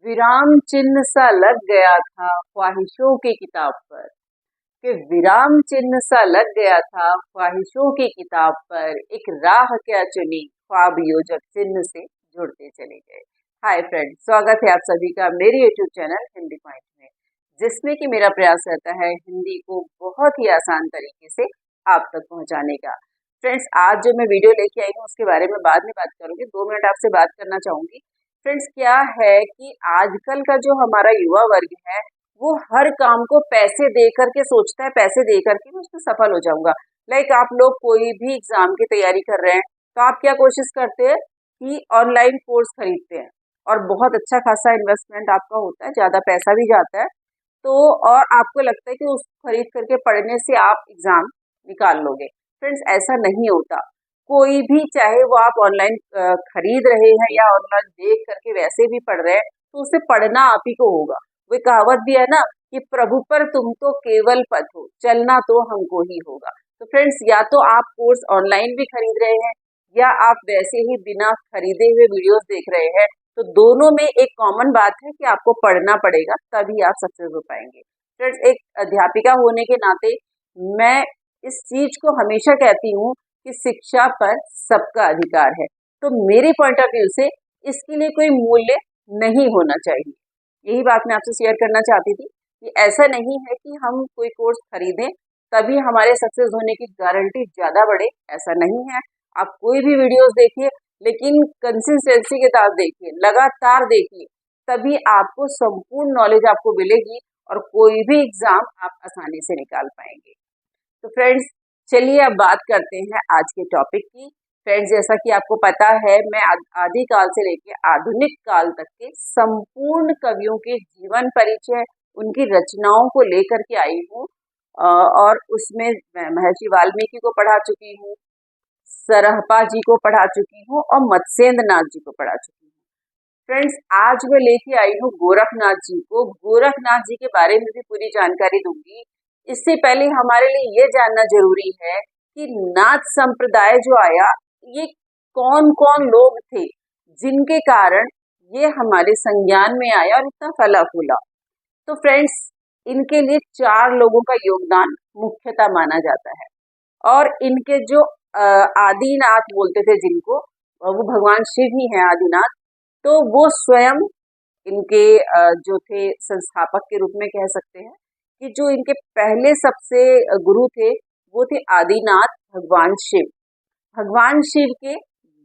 विराम चिन्ह सा लग गया था ख्वाहिशों की किताब पर। कि विराम चिन्ह सा लग गया था ख्वाहिशों की किताब पर, एक राह क्या चुनी ख्वाब योजक चिन्ह से जुड़ते चले गए। हाय फ्रेंड्स, स्वागत है आप सभी का मेरे यूट्यूब चैनल हिंदी पॉइंट में, जिसमें कि मेरा प्रयास रहता है हिंदी को बहुत ही आसान तरीके से आप तक पहुंचाने का। फ्रेंड्स, आज जो मैं वीडियो लेके आई हूँ उसके बारे में बाद में बात करूंगी। 2 मिनट आपसे बात करना चाहूंगी। फ्रेंड्स, क्या है कि आजकल का जो हमारा युवा वर्ग है वो हर काम को पैसे दे करके सोचता है, पैसे दे करके मैं उसमें सफल हो जाऊंगा। लाइक आप लोग कोई भी एग्जाम की तैयारी कर रहे हैं तो आप क्या कोशिश करते हैं कि ऑनलाइन कोर्स खरीदते हैं और बहुत अच्छा खासा इन्वेस्टमेंट आपका होता है, ज्यादा पैसा भी जाता है। तो और आपको लगता है कि उसको खरीद करके पढ़ने से आप एग्जाम निकाल लोगे। फ्रेंड्स, ऐसा नहीं होता। कोई भी, चाहे वो आप ऑनलाइन खरीद रहे हैं या ऑनलाइन देख करके वैसे भी पढ़ रहे हैं, तो उसे पढ़ना आप ही को होगा। वो कहावत भी है ना कि प्रभु पर तुम तो केवल पथ हो, चलना तो हमको ही होगा। तो फ्रेंड्स, या तो आप कोर्स ऑनलाइन भी खरीद रहे हैं या आप वैसे ही बिना खरीदे हुए वीडियोस देख रहे हैं, तो दोनों में एक कॉमन बात है कि आपको पढ़ना पड़ेगा, तभी आप सक्सेस हो पाएंगे। फ्रेंड्स, एक अध्यापिका होने के नाते मैं इस चीज को हमेशा कहती हूँ कि शिक्षा पर सबका अधिकार है। तो मेरे पॉइंट ऑफ व्यू से इसके लिए कोई मूल्य नहीं होना चाहिए। यही बात मैं आपसे शेयर करना चाहती थी कि ऐसा नहीं है कि हम कोई कोर्स खरीदें तभी हमारे सक्सेस होने की गारंटी ज्यादा बढ़े, ऐसा नहीं है। आप कोई भी वीडियोस देखिए, लेकिन कंसिस्टेंसी के साथ देखिए, लगातार देखिए, तभी आपको संपूर्ण नॉलेज आपको मिलेगी और कोई भी एग्जाम आप आसानी से निकाल पाएंगे। तो फ्रेंड्स, चलिए अब बात करते हैं आज के टॉपिक की। फ्रेंड्स, जैसा कि आपको पता है, मैं आदिकाल से लेकर आधुनिक काल तक के संपूर्ण कवियों के जीवन परिचय, उनकी रचनाओं को लेकर के आई हूँ। और उसमें मैं महर्षि वाल्मीकि को पढ़ा चुकी हूँ, सरहपा जी को पढ़ा चुकी हूँ और मत्स्येंद्र नाथ जी को पढ़ा चुकी हूँ। फ्रेंड्स, आज मैं लेके आई हूँ गोरखनाथ जी को। गोरखनाथ जी के बारे में भी पूरी जानकारी दूंगी। इससे पहले हमारे लिए ये जानना जरूरी है कि नाथ संप्रदाय जो आया, ये कौन कौन लोग थे जिनके कारण ये हमारे संज्ञान में आया और इतना फला फूला। तो फ्रेंड्स, इनके लिए 4 लोगों का योगदान मुख्यतः माना जाता है। और इनके जो आदिनाथ बोलते थे जिनको, वो भगवान शिव ही हैं आदिनाथ। तो वो स्वयं इनके जो थे संस्थापक के रूप में कह सकते हैं कि जो इनके पहले सबसे गुरु थे वो थे आदिनाथ भगवान शिव। भगवान शिव के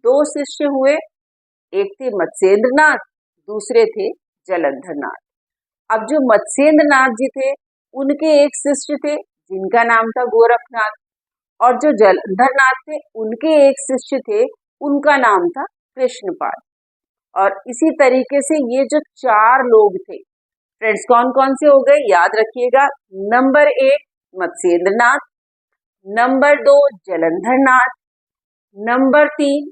2 शिष्य हुए, एक थे मत्स्येंद्र नाथ, दूसरे थे जलंधर नाथ। अब जो मत्स्येंद्र नाथ जी थे उनके एक शिष्य थे जिनका नाम था गोरखनाथ, और जो जलंधर नाथ थे उनके एक शिष्य थे, उनका नाम था कृष्णपाल। और इसी तरीके से ये जो 4 लोग थे, फ्रेंड्स, कौन कौन से हो गए याद रखिएगा। नंबर 1 मत्स्येंद्र नाथ, नंबर 2 जलंधर नाथ, नंबर 3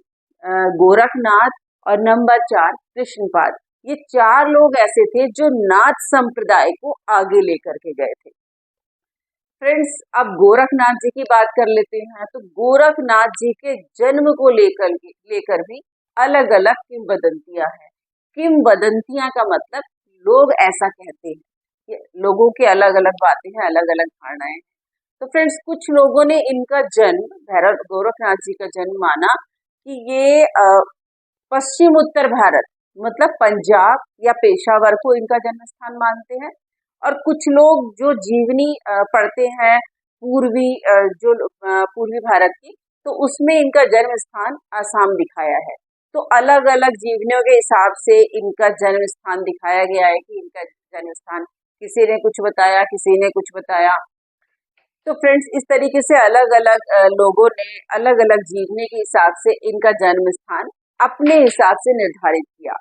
गोरखनाथ और नंबर 4 कृष्णपाद। ये 4 लोग ऐसे थे जो नाथ संप्रदाय को आगे लेकर के गए थे। फ्रेंड्स, अब गोरखनाथ जी की बात कर लेते हैं। तो गोरखनाथ जी के जन्म को लेकर भी अलग अलग किंवदंतियां हैं। किंवदंतियां का मतलब लोग ऐसा कहते हैं, कि लोगों की अलग अलग बातें हैं, अलग अलग धारणाएं हैं। तो फ्रेंड्स, कुछ लोगों ने इनका जन्म, भैरव गोरखनाथ जी का जन्म माना कि ये पश्चिम उत्तर भारत मतलब पंजाब या पेशावर को इनका जन्म स्थान मानते हैं। और कुछ लोग जो जीवनी पढ़ते हैं पूर्वी भारत की, तो उसमें इनका जन्म स्थान आसाम दिखाया है। तो अलग अलग जीवनियों के हिसाब से इनका जन्म स्थान दिखाया गया है कि इनका जन्म स्थान, किसी ने कुछ बताया, किसी ने कुछ बताया। तो फ्रेंड्स, इस तरीके से अलग अलग लोगों ने अलग अलग जीवनी के हिसाब से इनका जन्म स्थान अपने हिसाब से निर्धारित किया।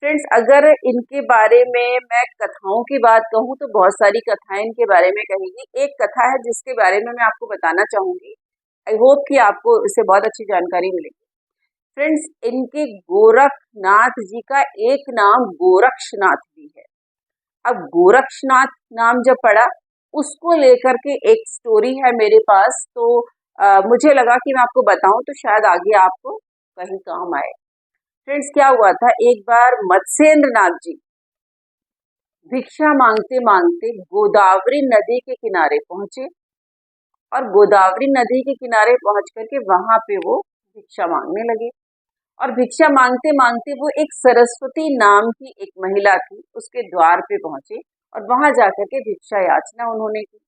फ्रेंड्स, अगर इनके बारे में मैं कथाओं की बात कहूँ तो बहुत सारी कथाएं इनके बारे में कहेंगी। एक कथा है जिसके बारे में मैं आपको बताना चाहूंगी। आई होप कि आपको इससे बहुत अच्छी जानकारी मिलेगी। फ्रेंड्स, इनके गोरखनाथ जी का एक नाम गोरक्षनाथ भी है। अब गोरक्षनाथ नाम जब पड़ा, उसको लेकर के एक स्टोरी है मेरे पास। तो मुझे लगा कि मैं आपको बताऊं तो शायद आगे आपको कहीं काम आए। फ्रेंड्स, क्या हुआ था, एक बार मत्स्येंद्र नाथ जी भिक्षा मांगते मांगते गोदावरी नदी के किनारे पहुंचे और गोदावरी नदी के किनारे पहुंच करके वहां पे वो भिक्षा मांगने लगे। और भिक्षा मांगते मांगते वो एक सरस्वती नाम की एक महिला थी, उसके द्वार पे पहुंचे और वहां जाकर के भिक्षा याचना उन्होंने की।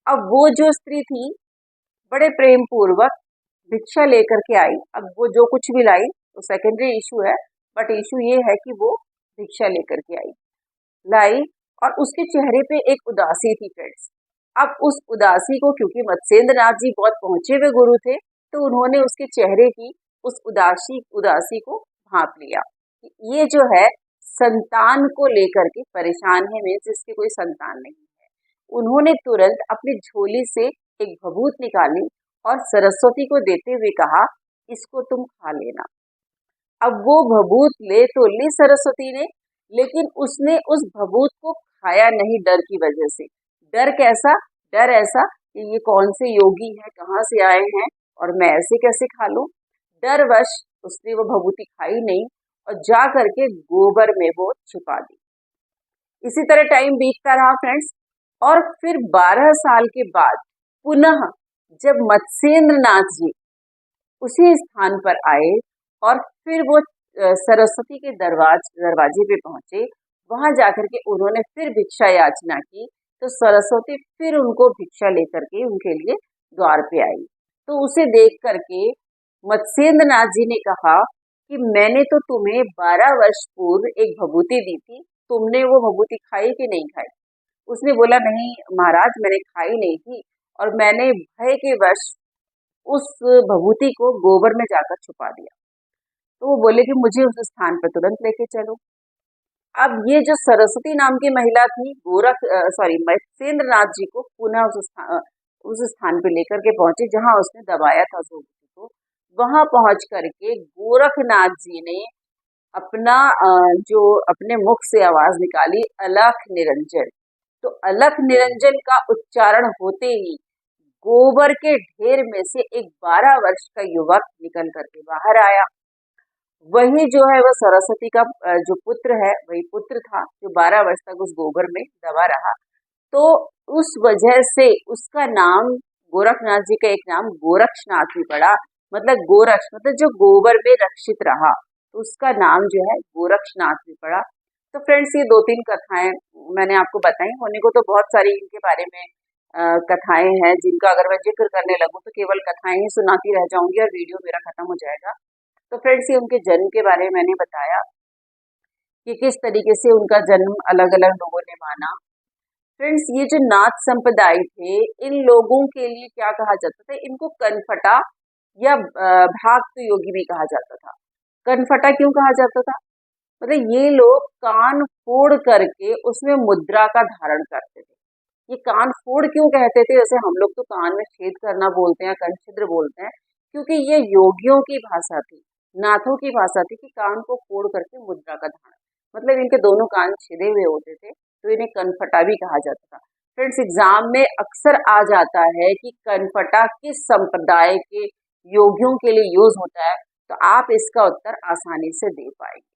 अब वो जो स्त्री थी बड़े प्रेम पूर्वक भिक्षा लेकर के आई। अब वो जो कुछ भी लाई वो सेकेंडरी इशू है, बट इशू ये है कि वो भिक्षा लेकर के लाई और उसके चेहरे पे एक उदासी थी फ्रेंड्स। अब उस उदासी को, क्योंकि मत्स्येंद्र नाथ जी बहुत पहुंचे हुए गुरु थे, तो उन्होंने उसके चेहरे की उस उदासी को भांप लिया कि ये जो है संतान को लेकर के परेशान है, मीन्स इसके कोई संतान नहीं है। उन्होंने तुरंत अपनी झोली से एक भभूत निकाली और सरस्वती को देते हुए कहा, इसको तुम खा लेना। अब वो भभूत ले तो ली सरस्वती ने, लेकिन उसने उस भभूत को खाया नहीं डर की वजह से। डर कैसा? डर ऐसा कि ये कौन से योगी हैं, कहाँ से आए हैं और मैं ऐसे कैसे खा लूं। डरवश उसने वो भभूति खाई नहीं और जा करके गोबर में वो छुपा दी। इसी तरह टाइम बीतता रहा फ्रेंड्स, और फिर 12 साल के बाद पुनः जब मत्स्येंद्र नाथ जी उसी स्थान पर आए और फिर वो सरस्वती के दरवाजे पे पहुंचे, वहां जाकर के उन्होंने फिर भिक्षा याचना की, तो सरस्वती फिर उनको भिक्षा लेकर के उनके लिए द्वार पे आई। तो उसे देख करके मत्स्येंद्र नाथ जी ने कहा कि मैंने तो तुम्हें 12 वर्ष पूर्व एक भभूति दी थी, तुमने वो भभूति खाई कि नहीं खाई? उसने बोला, नहीं महाराज, मैंने खाई नहीं थी और मैंने भय के वश उस भभूति को गोबर में जाकर छुपा दिया। तो वो बोले कि मुझे उस स्थान पर तुरंत लेके चलो। अब ये जो सरस्वती नाम की महिला थी, मत्स्येंद्र नाथ जी को पुनः उस स्थान पे लेकर के पहुंचे जहां उसने दबाया था उस भभूति को। वहां पहुंच करके गोरखनाथ जी ने अपने मुख से आवाज निकाली, अलख निरंजन। तो अलख निरंजन का उच्चारण होते ही गोबर के ढेर में से एक 12 वर्ष का युवक निकल करके बाहर आया। वही जो है वह सरस्वती का जो पुत्र है, वही पुत्र था जो 12 वर्ष तक उस गोबर में दबा रहा। तो उस वजह से उसका नाम, गोरखनाथ जी का एक नाम गोरक्षनाथ भी पड़ा। मतलब गोरक्ष मतलब जो गोबर में रक्षित रहा, तो उसका नाम जो है गोरक्षनाथ भी पड़ा। तो फ्रेंड्स, ये 2-3 कथाएं मैंने आपको बताई। होने को तो बहुत सारी इनके बारे में कथाएं हैं, जिनका अगर मैं जिक्र करने लगूं तो केवल कथाएं ही सुनाती रह जाऊंगी और वीडियो मेरा खत्म हो जाएगा। तो फ्रेंड्स, ये उनके जन्म के बारे में मैंने बताया कि किस तरीके से उनका जन्म अलग अलग लोगों ने माना। फ्रेंड्स, ये जो नाथ संप्रदाय थे, इन लोगों के लिए क्या कहा जाता था? इनको कनफटा या भाक्त योगी भी कहा जाता था। कनफटा क्यों कहा जाता था? मतलब ये लोग कान फोड़ करके उसमें मुद्रा का धारण करते थे। ये कान फोड़ क्यों कहते थे? जैसे हम लोग तो कान में छेद करना बोलते हैं, कंछिद्र बोलते हैं, क्योंकि ये योगियों की भाषा थी, नाथों की भाषा थी कि कान को फोड़ करके मुद्रा का धारण, मतलब इनके दोनों कान छिदे हुए होते थे, तो इन्हें कनफटा भी कहा जाता था। फ्रेंड्स, एग्जाम में अक्सर आ जाता है कि कनफटा किस संप्रदाय के योगियों के लिए यूज होता है, तो आप इसका उत्तर आसानी से दे पाएंगे।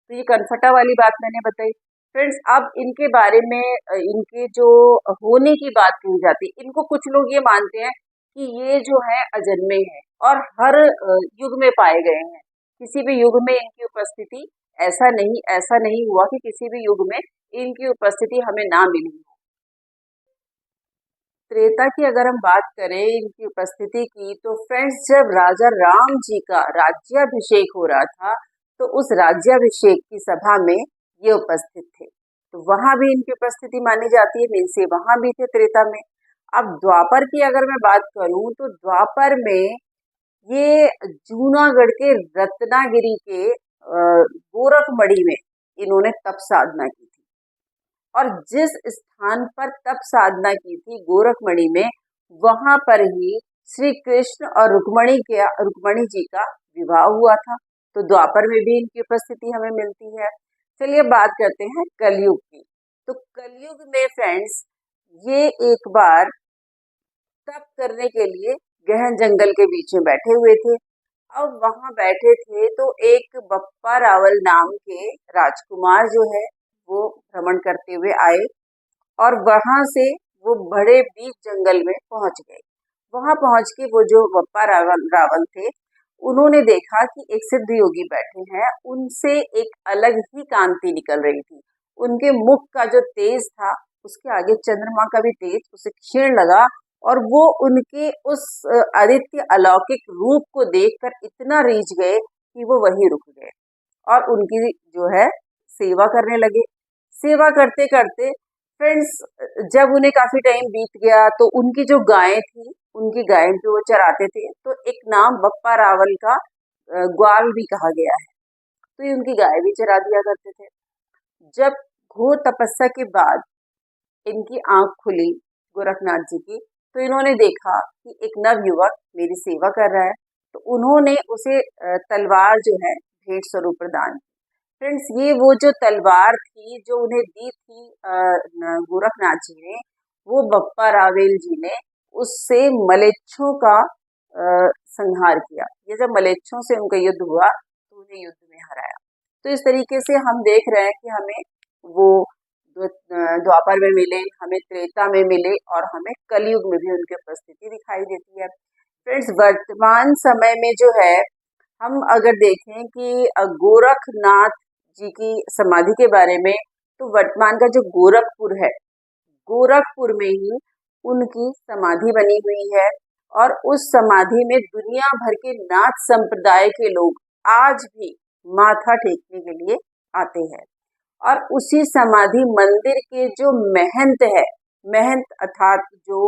तो ये कनफटा वाली बात मैंने बताई। फ्रेंड्स, अब इनके बारे में इनके जो होने की बात कही जाती है, इनको कुछ लोग ये मानते हैं कि ये जो है अजन्मे हैं और हर युग में पाए गए हैं। किसी भी युग में इनकी उपस्थिति ऐसा नहीं हुआ कि किसी भी युग में इनकी उपस्थिति हमें ना मिली हो। त्रेता की अगर हम बात करें इनकी उपस्थिति की, तो फ्रेंड्स, जब राजा राम जी का राज्याभिषेक हो रहा था, तो उस राज्याभिषेक की सभा में ये उपस्थित थे, तो वहां भी इनकी उपस्थिति मानी जाती है, मीन्स से वहां भी थे त्रेता में। अब द्वापर की अगर मैं बात करूं, तो द्वापर में ये जूनागढ़ के रत्नागिरी के गोरखमढ़ी में इन्होंने तप साधना की थी, और जिस स्थान पर तप साधना की थी गोरखमढ़ी में, वहां पर ही श्री कृष्ण और रुक्मणी जी का विवाह हुआ था। तो द्वापर में भी इनकी उपस्थिति हमें मिलती है। चलिए बात करते हैं कलयुग की। तो कलयुग में फ्रेंड्स, ये एक बार तप करने के लिए गहन जंगल के बीच में बैठे हुए थे। अब वहां बैठे थे तो एक बप्पा रावल नाम के राजकुमार जो है वो भ्रमण करते हुए आए और वहां से वो बड़े बीच जंगल में पहुंच गए। वहां पहुंच के वो जो बप्पा रावण रावण थे, उन्होंने देखा कि एक सिद्ध योगी बैठे हैं, उनसे एक अलग ही कांति निकल रही थी। उनके मुख का जो तेज था, उसके आगे चंद्रमा का भी तेज उसे क्षीण लगा और वो उनके उस आदित्य अलौकिक रूप को देखकर इतना रीझ गए कि वो वहीं रुक गए और उनकी जो है सेवा करने लगे। सेवा करते करते फ्रेंड्स, जब उन्हें काफी टाइम बीत गया तो उनकी जो गायें थी, उनकी गायें जो वो चराते थे, तो एक नाम बप्पा रावल का ग्वाल भी कहा गया है, तो ये उनकी गाय भी चरा दिया करते थे। जब घोर तपस्या के बाद इनकी आंख खुली गोरखनाथ जी की, तो इन्होंने देखा कि एक नव युवक मेरी सेवा कर रहा है, तो उन्होंने उसे तलवार जो है भेंट स्वरूप प्रदान की। फ्रेंड्स, ये वो जो तलवार थी जो उन्हें दी थी गोरखनाथ जी ने, वो बप्पा रावल जी ने उससे मलेच्छों का संहार किया। ये जब मलेच्छों से उनका युद्ध हुआ तो उन्हें युद्ध में हराया। तो इस तरीके से हम देख रहे हैं कि हमें वो द्वापर में मिले, हमें त्रेता में मिले और हमें कलयुग में भी उनकी उपस्थिति दिखाई देती है। फ्रेंड्स, वर्तमान समय में जो है, हम अगर देखें कि गोरखनाथ जी की समाधि के बारे में, तो वर्तमान का जो गोरखपुर है, गोरखपुर में ही उनकी समाधि बनी हुई है और उस समाधि में दुनिया भर के नाथ संप्रदाय के लोग आज भी माथा टेकने के लिए आते हैं। और उसी समाधि मंदिर के जो महंत है, महंत अर्थात जो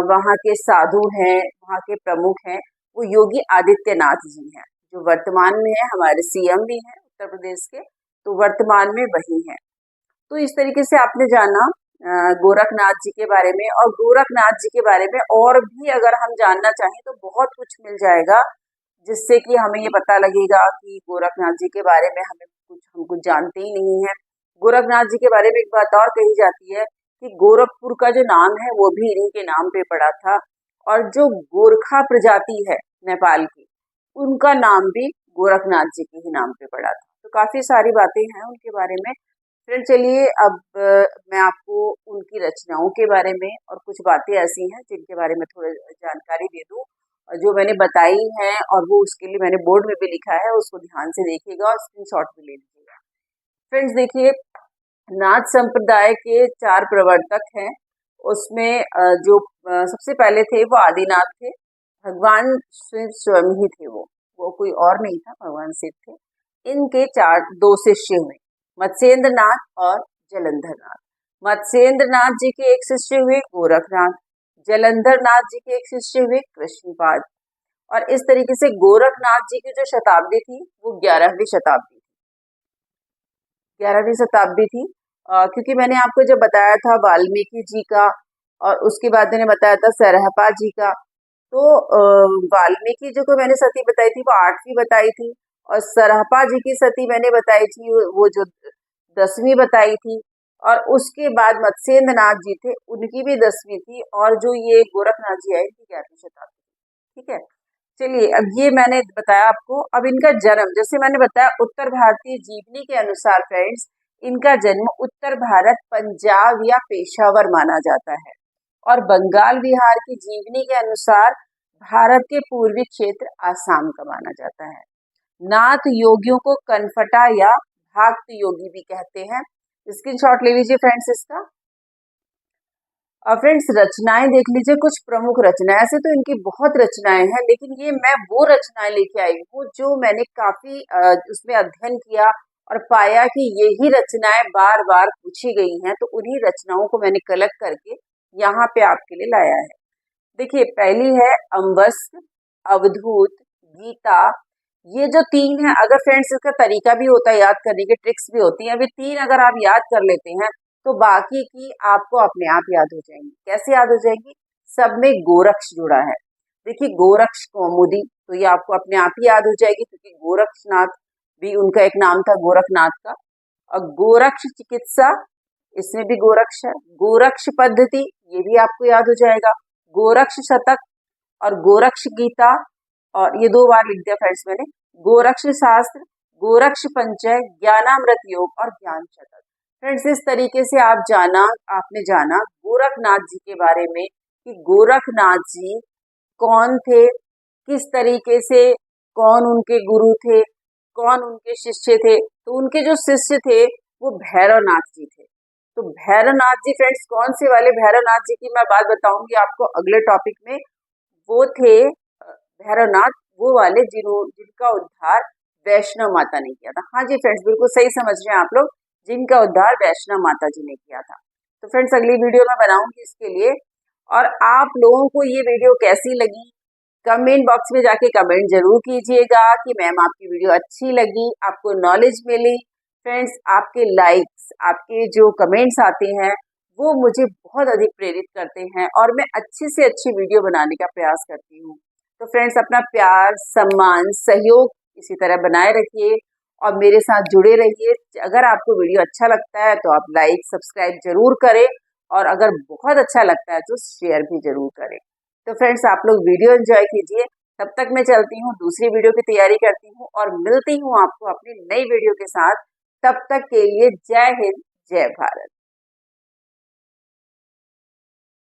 वहाँ के साधु हैं, वहाँ के प्रमुख हैं, वो योगी आदित्यनाथ जी हैं, जो वर्तमान में है, हमारे सीएम भी हैं उत्तर प्रदेश के, तो वर्तमान में वही हैं। तो इस तरीके से आपने जाना गोरखनाथ जी के बारे में। और गोरखनाथ जी के बारे में और भी अगर हम जानना चाहें तो बहुत कुछ मिल जाएगा, जिससे कि हमें ये पता लगेगा कि गोरखनाथ जी के बारे में हम कुछ जानते ही नहीं है। गोरखनाथ जी के बारे में एक बात और कही जाती है कि गोरखपुर का जो नाम है वो भी इन्हीं के नाम पे पड़ा था, और जो गोरखा प्रजाति है नेपाल की, उनका नाम भी गोरखनाथ जी के ही नाम पे पड़ा था। तो काफी सारी बातें हैं उनके बारे में। फिर चलिए अब मैं आपको उनकी रचनाओं के बारे में और कुछ बातें ऐसी हैं जिनके बारे में थोड़ी जानकारी दे दूं, जो मैंने बताई हैं, और वो उसके लिए मैंने बोर्ड में भी लिखा है, उसको ध्यान से देखिएगा और स्क्रीनशॉट भी ले लीजिएगा। फ्रेंड्स देखिए, नाथ संप्रदाय के 4 प्रवर्तक हैं। उसमें जो सबसे पहले थे वो आदिनाथ थे, भगवान शिव स्वयं ही थे, वो कोई और नहीं था, भगवान शिव थे। इनके 2 शिष्य हुए, मत्स्येंद्र नाथ और जलंधर नाथ। मत्स्येंद्र नाथ जी के एक शिष्य हुए गोरखनाथ, जलंधर नाथ जी के एक शिष्य हुए कृष्णपाद। और इस तरीके से गोरखनाथ जी की जो शताब्दी थी वो 11वीं शताब्दी थी। 11वीं शताब्दी थी, क्योंकि मैंने आपको जब बताया था वाल्मीकि जी का, और उसके बाद मैंने बताया था सरहपा जी का। तो वाल्मीकि जी को मैंने सती बताई थी, वो 8वीं बताई थी, और सरहपा जी की सती मैंने बताई थी, वो जो 10वीं बताई थी। और उसके बाद मत्स्येंद्र नाथ जी थे, उनकी भी 10वीं थी, और जो ये गोरखनाथ जी आए इनकी 11वीं शताब्दी। ठीक है, चलिए अब ये मैंने बताया आपको। अब इनका जन्म, जैसे मैंने बताया, उत्तर भारतीय जीवनी के अनुसार फ्रेंड्स, इनका जन्म उत्तर भारत, पंजाब या पेशावर माना जाता है, और बंगाल विहार की जीवनी के अनुसार भारत के पूर्वी क्षेत्र आसाम का माना जाता है। नाथ योगियों को कनफटा या भक्त योगी भी कहते हैं। स्क्रीनशॉट ले लीजिए फ्रेंड्स इसका। और फ्रेंड्स, रचनाएं देख लीजिए, कुछ प्रमुख रचनाएं, ऐसे तो इनकी बहुत रचनाएं हैं, लेकिन ये मैं वो रचनाएं लेके आई हूँ जो मैंने काफी उसमें अध्ययन किया और पाया कि यही रचनाएं बार बार पूछी गई हैं, तो उन्हीं रचनाओं को मैंने कलेक्ट करके यहाँ पे आपके लिए लाया है। देखिए, पहली है अम्बस्क, अवधूत, गीता। ये जो 3 है, अगर फ्रेंड्स इसका तरीका भी होता है याद करने की, ट्रिक्स भी होती है, अभी 3 अगर आप याद कर लेते हैं तो बाकी की आपको अपने आप याद हो जाएंगी। कैसे याद हो जाएंगी? सब में गोरक्ष जुड़ा है। देखिए, गोरक्ष कौमुदी, तो ये आपको अपने आप ही याद हो जाएगी, क्योंकि गोरक्षनाथ भी उनका एक नाम था, गोरखनाथ का। और गोरक्ष चिकित्सा, इसमें भी गोरक्ष है। गोरक्ष पद्धति, ये भी आपको याद हो जाएगा। गोरक्ष शतक और गोरक्ष गीता, और ये 2 बार लिख दिया फ्रेंड्स मैंने। गोरक्ष शास्त्र, गोरक्ष पंचय, ज्ञानामृत योग और ज्ञान शतक। फ्रेंड्स, इस तरीके से आपने जाना गोरखनाथ जी के बारे में कि गोरखनाथ जी कौन थे, किस तरीके से, कौन उनके गुरु थे, कौन उनके शिष्य थे। तो उनके जो शिष्य थे वो भैरवनाथ जी थे। तो भैरवनाथ जी फ्रेंड्स, कौन से वाले भैरवनाथ जी की मैं बात बताऊंगी आपको अगले टॉपिक में। वो थे भैरवनाथ, वो वाले जिनका उद्धार वैष्णव माता ने किया था। हाँ जी फ्रेंड्स, बिल्कुल सही समझ रहे हैं आप लोग, जिनका उद्धार वैष्णव माता जी ने किया था। तो फ्रेंड्स, अगली वीडियो में बनाऊंगी इसके लिए। और आप लोगों को ये वीडियो कैसी लगी, कमेंट बॉक्स में जाके कमेंट जरूर कीजिएगा कि मैम आपकी वीडियो अच्छी लगी, आपको नॉलेज मिली। फ्रेंड्स, आपके लाइक्स, आपके जो कमेंट्स आते हैं वो मुझे बहुत अधिक प्रेरित करते हैं और मैं अच्छी से अच्छी वीडियो बनाने का प्रयास करती हूँ। तो फ्रेंड्स, अपना प्यार, सम्मान, सहयोग इसी तरह बनाए रखिए और मेरे साथ जुड़े रहिए। अगर आपको वीडियो अच्छा लगता है तो आप लाइक सब्सक्राइब जरूर करें और अगर बहुत अच्छा लगता है तो शेयर भी जरूर करें। तो फ्रेंड्स, आप लोग वीडियो एंजॉय कीजिए। तब तक मैं चलती हूँ, दूसरी वीडियो की तैयारी करती हूँ और मिलती हूँ आपको अपनी नई वीडियो के साथ। तब तक के लिए जय हिंद, जय भारत।